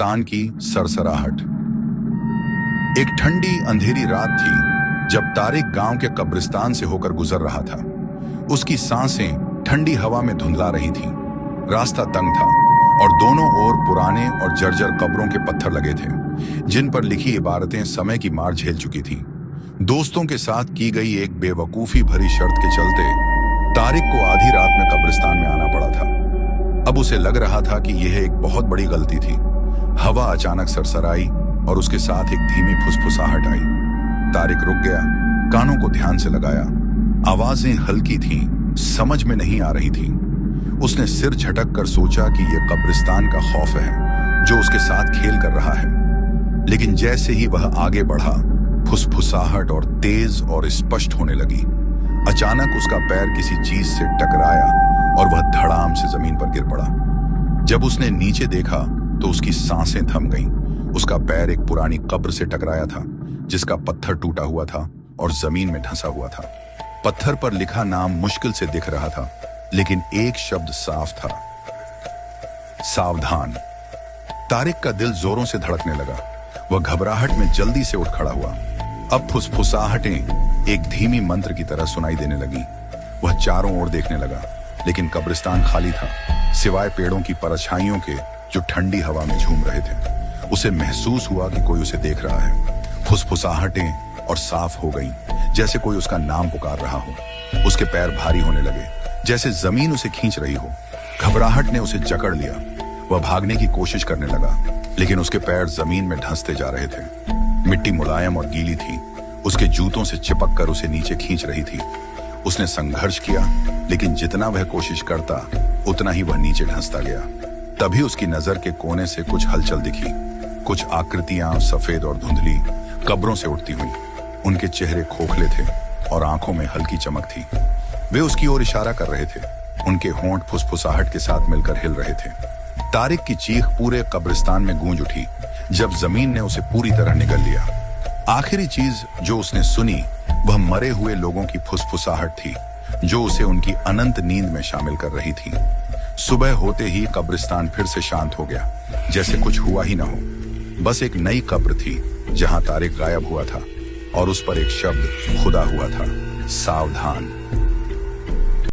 कब्रिस्तान की सरसराहट। एक ठंडी अंधेरी रात थी जब तारिक गांव के कब्रिस्तान से होकर गुजर रहा था। उसकी सांसें ठंडी हवा में धुंधला रही थीं। रास्ता तंग था और दोनों ओर पुराने और जर्जर कब्रों के पत्थर लगे थे, जिन पर लिखी इबारतें समय की मार झेल चुकी थीं। दोस्तों के साथ की गई एक बेवकूफी भरी शर्त के चलते तारिक को आधी रात में कब्रिस्तान में आना पड़ा था। अब उसे लग रहा था कि यह एक बहुत बड़ी गलती थी। हवा अचानक सरसराई और उसके साथ एक धीमी फुसफुसाहट आई। तारिक रुक गया, कानों को ध्यान से लगाया। आवाजें हल्की थीं, समझ में नहीं आ रही थीं। उसने सिर झटक कर सोचा कि यह कब्रिस्तान का खौफ है जो उसके साथ खेल कर रहा है। लेकिन जैसे ही वह आगे बढ़ा, फुसफुसाहट और तेज और स्पष्ट होने लगी। अचानक उसका पैर किसी चीज से टकराया और वह धड़ाम से जमीन पर गिर पड़ा। जब उसने नीचे देखा तो उसकी सांसें थम गईं। उसका पैर एक पुरानी कब्र से टकराया था, जिसका पत्थर टूटा हुआ था और जमीन में धंसा हुआ था। पत्थर पर लिखा नाम मुश्किल से दिख रहा था, लेकिन एक शब्द साफ था, सावधान। तारिक का दिल जोरों से धड़कने लगा। वह घबराहट में जल्दी से उठ खड़ा हुआ। अब फुसफुसाहटें एक धीमी मंत्र की तरह सुनाई देने लगी। वह चारों ओर देखने लगा, लेकिन कब्रिस्तान खाली था, सिवाय पेड़ों की परछाइयों के जो ठंडी हवा में झूम रहे थे। उसे महसूस हुआ कि कोई उसे देख रहा है। फुसफुसाहटें और साफ हो गईं, जैसे कोई उसका नाम पुकार रहा हो। उसके पैर भारी होने लगे, जैसे जमीन उसे खींच रही हो। घबराहट ने उसे जकड़ लिया। वह भागने की कोशिश करने लगा, लेकिन उसके पैर जमीन में धंसते जा रहे थे। मिट्टी मुलायम और गीली थी, उसके जूतों से चिपक कर उसे नीचे खींच रही थी। उसने संघर्ष किया, लेकिन जितना वह कोशिश करता उतना ही वह नीचे धंसता गया। तभी उसकी नजर के कोने से कुछ हलचल दिखी। कुछ आकृतियां सफेद और धुंधली कब्रों से उठती हुई। उनके चेहरे खोखले थे और आंखों में हल्की चमक थी। वे उसकी ओर इशारा कर रहे थे। उनके होंठ फुसफुसाहट के साथ मिलकर हिल रहे थे। तारिक की चीख पूरे कब्रिस्तान में गूंज उठी जब जमीन ने उसे पूरी तरह निगल लिया। आखिरी चीज जो उसने सुनी वह मरे हुए लोगों की फुसफुसाहट थी, जो उसे उनकी अनंत नींद में शामिल कर रही थी। सुबह होते ही कब्रिस्तान फिर से शांत हो गया, जैसे कुछ हुआ ही न हो। बस एक नई कब्र थी जहां तारिक गायब हुआ था और उस पर एक शब्द खुदा हुआ था, सावधान।